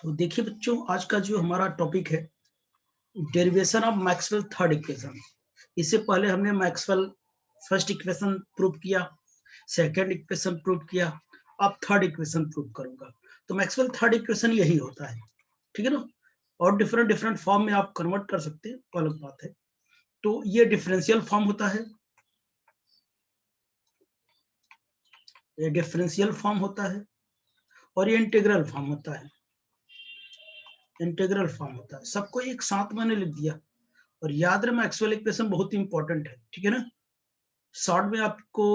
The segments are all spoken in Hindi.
तो देखिए बच्चों, आज का जो हमारा टॉपिक है derivation of Maxwell third equation. इससे पहले हमने मैक्सवेल फर्स्ट इक्वेशन प्रूव किया, सेकंड इक्वेशन प्रूव किया, अब थर्ड इक्वेशन प्रूव करूंगा। तो मैक्सवेल थर्ड इक्वेशन यही होता है, ठीक है ना। और डिफरेंट डिफरेंट फॉर्म में आप कन्वर्ट कर सकते हैं, तो अलग बात है। तो ये डिफरेंशियल फॉर्म होता है, ये डिफरेंशियल फॉर्म होता है, और ये इंटीग्रल फॉर्म होता है। इंटीग्रल फॉर्म होता है, सबको एक साथ मैंने लिख दिया। और याद रहे मैक्सवेल इक्वेशन बहुत इंपॉर्टेंट है, ठीक है ना। शॉर्ट में आपको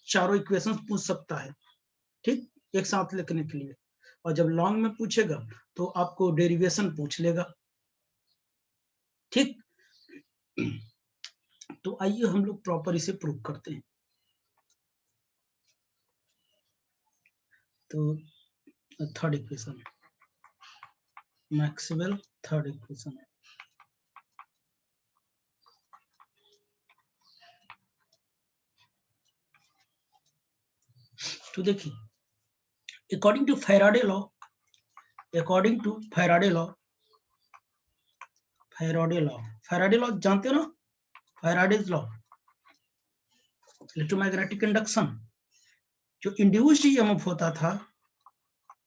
चारों इक्वेशंस पूछ सकता है, ठीक, एक साथ लिखने के लिए। और जब लॉन्ग में पूछेगा तो आपको डेरिवेशन पूछ लेगा, ठीक। तो आइए हम लोग प्रॉपर इसे प्रूव करते हैं। तो third equation, Maxwell third equation. तो देखिए, according to Faraday law, according to Faraday law, Faraday law, Faraday law जानते हो ना, फैराडेज लॉ, इलेक्ट्रोमैग्नेटिक इंडक्शन। जो इंड्यूस्ड ईएमएफ होता था,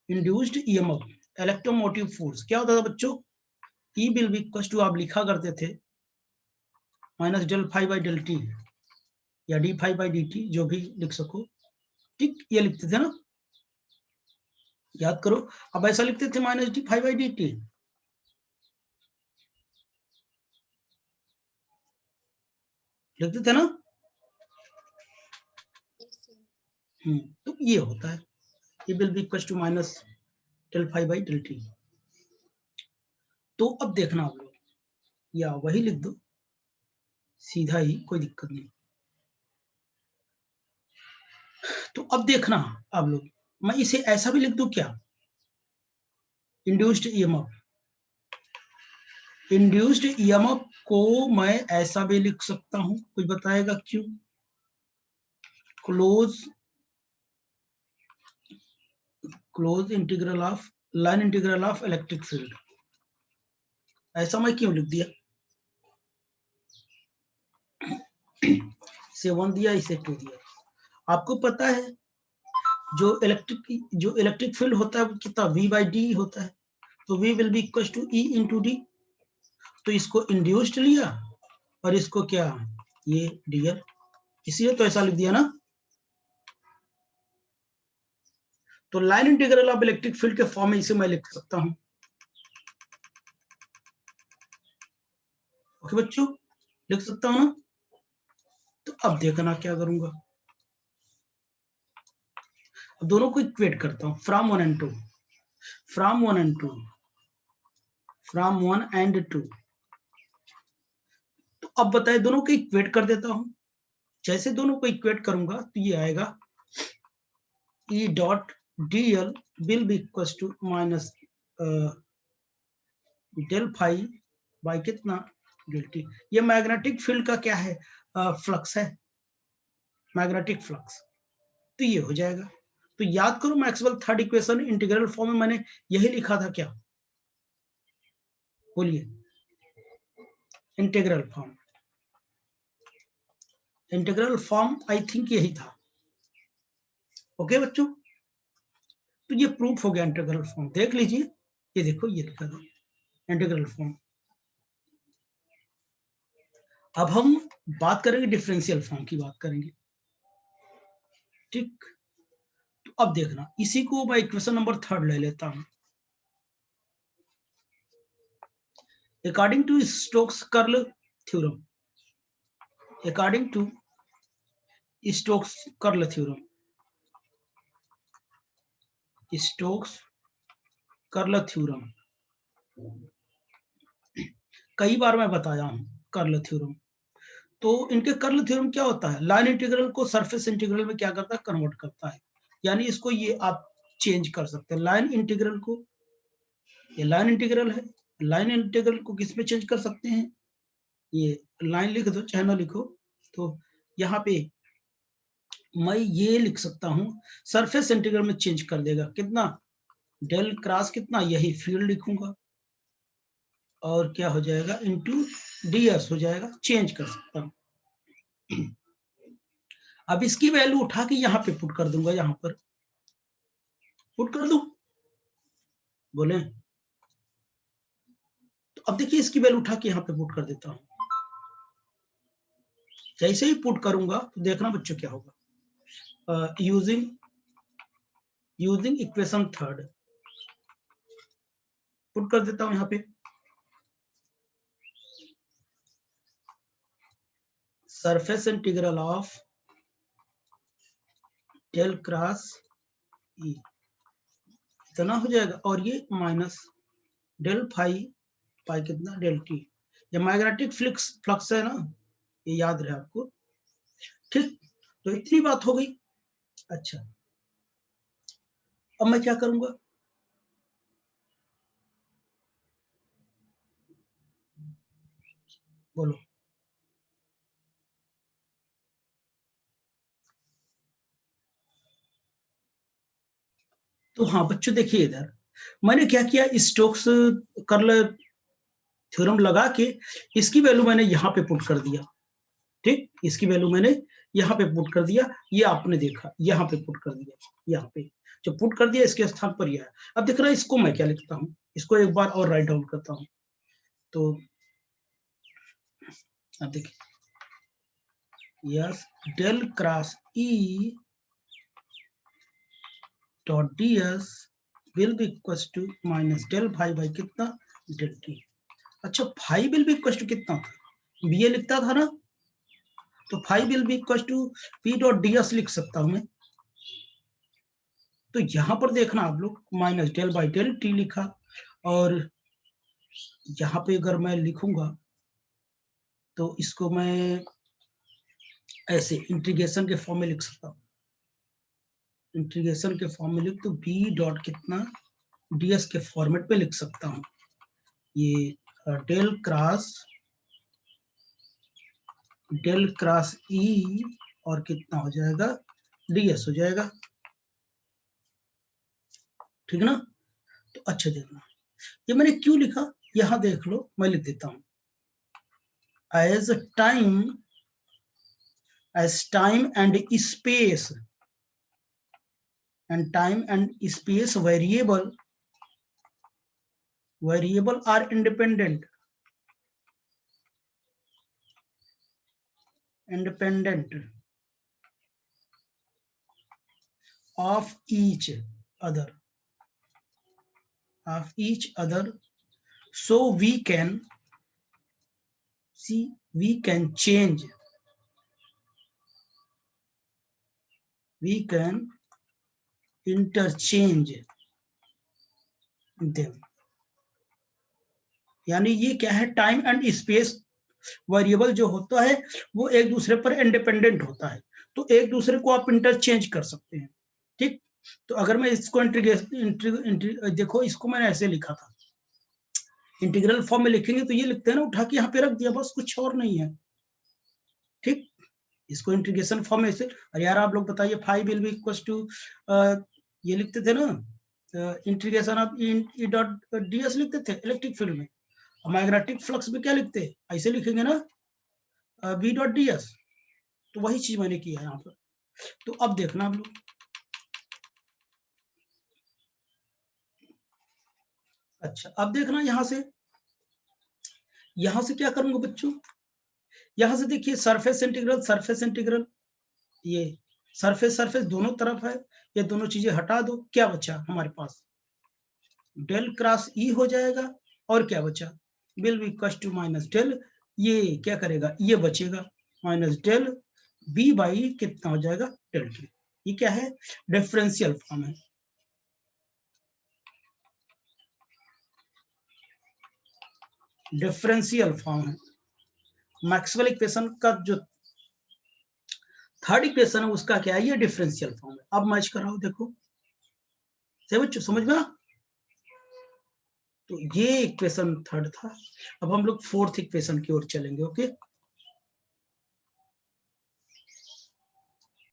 इंड्यूस्ड ईएमएफ, इलेक्ट्रोमोटिव फोर्स, क्या होता था बच्चों, E will be equal to, आप लिखा करते थे minus del five by del T, या D five by D T, जो भी लिख सको, ठीक, ये लिखते थे ना, याद करो। अब ऐसा लिखते थे minus D five by D T, लिखते थे ना। तो ये होता है, ये will be equal to minus del five by del T. तो अब देखना आप लोग, या वही लिख दो सीधा ही, कोई दिक्कत नहीं। तो अब देखना आप लोग, मैं इसे ऐसा भी लिख दूं क्या, इंड्यूस्ड ईएमएफ, इंड्यूस्ड ईएमएफ को मैं ऐसा भी लिख सकता हूं, कुछ बताएगा क्यों, close, close integral of, line integral of electric field, ऐसा मैं क्यों लिख दिया। इसे 1 दिया, इसे 2 दिया। आपको पता है जो इलेक्ट्रिक फील्ड होता है वो कितना, v बाई डी होता है। तो v will be equal to E into D. तो इसको इंड्यूस्ड लिया और इसको क्या, ये डीएल, इसलिए तो ऐसा लिख दिया ना। तो line integral of electric field के फॉर्म में इसे मैं लिख सकता हूं। ओके बच्चों, लिख सकता हूं ना। तो अब देखना क्या करूंगा, अब दोनों को इक्वेट करता हूं, from 1 and 2, from 1 and 2, from 1 and 2। तो अब बताए, दोनों को इक्वेट कर देता हूं। जैसे दोनों को इक्वेट करूंगा तो ये आएगा E dot D L will be equal to minus del phi by कितना, डेल टी। ये मैग्नेटिक फील्ड का क्या है, फ्लक्स है, मैग्नेटिक फ्लक्स। तो ये हो जाएगा। तो याद करो, Maxwell third equation integral form में मैंने यही लिखा था, क्या बोलिए, integral form, integral form I think यही था। ओके बच्चों, तो ये प्रूफ हो गया इंटीग्रल फॉर्म, देख लीजिए, ये देखो ये लिखा था इंटीग्रल फॉर्म। अब हम बात करेंगे डिफरेंशियल फॉर्म की, बात करेंगे, ठीक। तो अब देखना, इसी को मैं इक्वेशन नंबर थर्ड ले लेता हूं। According to Stokes curl theorem, according to Stokes curl theorem, Stokes curl theorem, कई बार मैं बताया हूं कर्ल थ्योरम। तो इनके कर्ल थ्योरम क्या होता है, लाइन इंटीग्रल को सरफेस इंटीग्रल में क्या करता है, कन्वर्ट करता है। यानी इसको ये आप चेंज कर सकते हैं, लाइन इंटीग्रल को, ये लाइन इंटीग्रल है, लाइन इंटीग्रल को किस में चेंज कर सकते हैं, ये लाइन लिख दो चाहे ना लिखो। तो यहाँ पे मैं ये लिख सकता हूं, सरफेस इंटीग्रल में चेंज कर देगा, कितना, डेल क्रॉस कितना, यही फील्ड लिखूंगा और क्या हो जाएगा इनटू डीएस हो जाएगा, चेंज कर सकता हूं। अब इसकी वैल्यू उठा के यहाँ पे पुट कर दूंगा, यहाँ पर पुट कर दूं, बोले तो अब देखिए इसकी वैल्यू उठा के यहाँ पे पुट कर देता हूं। जैसे ही पुट करूंगा तो देखना बच्चों क्या होगा, यूजिंग इक्वेशन थर्ड पुट कर देता हूं यहाँ पे, surface integral of del cross E इतना हो जाएगा, और ये माइनस डेल फाई पाई कितना डेल टी, ये मैग्नेटिक फ्लक्स है ना, ये याद रहे आपको। ठीक, तो इतनी बात हो गई। अच्छा, अब मैं क्या करूंगा, बोलो। तो हाँ बच्चों देखिए इधर मैंने क्या किया, स्टोक्स कर्ल थ्योरम लगा के इसकी वैल्यू मैंने यहाँ पे पुट कर दिया। ठीक, इसकी वैल्यू मैंने यहाँ पे पुट कर दिया, ये आपने देखा यहाँ पे पुट कर दिया, यहाँ पे जो पुट कर दिया इसके स्थान पर यह है। अब देख रहा इसको मैं क्या लिखता हूँ, इसको एक बार और राइट डाउन करता हूँ। तो अब देखिए yes del cross E dot D S will be equal to minus del phi by कितना डेल टी। अच्छा, phi will be equal to कितना था, बी ए लिखता था ना, तो phi will be equal to P dot D S लिख सकता हूं मैं। तो यहां पर देखना आप लोग minus del by del T लिखा, और यहाँ पे अगर मैं लिखूंगा तो इसको मैं ऐसे इंटीग्रेशन के फॉर्म में लिख सकता हूँ, इंटीग्रेशन के फॉर्म में लिख तो बी डॉट कितना डीएस के फॉर्मेट में लिख सकता हूँ, ये डेल क्रॉस ई और कितना हो जाएगा डीएस हो जाएगा। ठीक ना, तो अच्छा देखना ये मैंने क्यों लिखा, यहां देख लो मैं लिख देता हूं, as time and space variable are independent of each other so we can change, we can interchange them। यानी ये क्या है, टाइम एंड स्पेस वेरिएबल जो होता है वो एक दूसरे पर इंडिपेंडेंट होता है, तो एक दूसरे को आप इंटरचेंज कर सकते हैं। ठीक, तो अगर मैं इसको देखो इसको मैंने ऐसे लिखा था, इंटीग्रल फॉर्म में लिखेंगे तो ये लिखते हैं ना, उठा के यहाँ पे रख दिया, बस कुछ और नहीं है। ठीक, इसको इंटीग्रेशन फॉर्म में ऐसे, अरे यार आप लोग बताइए phi will be equal to ये लिखते थे ना, integration of E dot DS लिखते थे इलेक्ट्रिक फील्ड में, मैग्नेटिक फ्लक्स में क्या लिखते हैं, ऐसे लिखेंगे ना बी डॉट डीएस, तो वही चीज मैंने किया है यहाँ पर। तो अब देखना आप लोग, अच्छा अब देखना यहां से क्या करूंगा बच्चों, यहां से देखिए सरफेस इंटीग्रल ये सरफेस दोनों तरफ है, ये दोनों चीजें हटा दो, क्या बचा हमारे पास डेल क्रॉस ई हो जाएगा, और क्या बचा will be equal to minus del, ये क्या करेगा ये बचेगा माइनस डेल बी बाई कितना हो जाएगा डेल टी। ये क्या है, डिफरेंशियल फॉर्म है, डिफरेंशियल फॉर्म है। मैक्सवेल इक्वेशन का जो थर्ड इक्वेशन है उसका क्या है, ये डिफरेंशियल फॉर्म है। अब मैच कराओ, देखो समझ में। तो ये इक्वेशन थर्ड था, अब हम लोग फोर्थ इक्वेशन की ओर चलेंगे। ओके,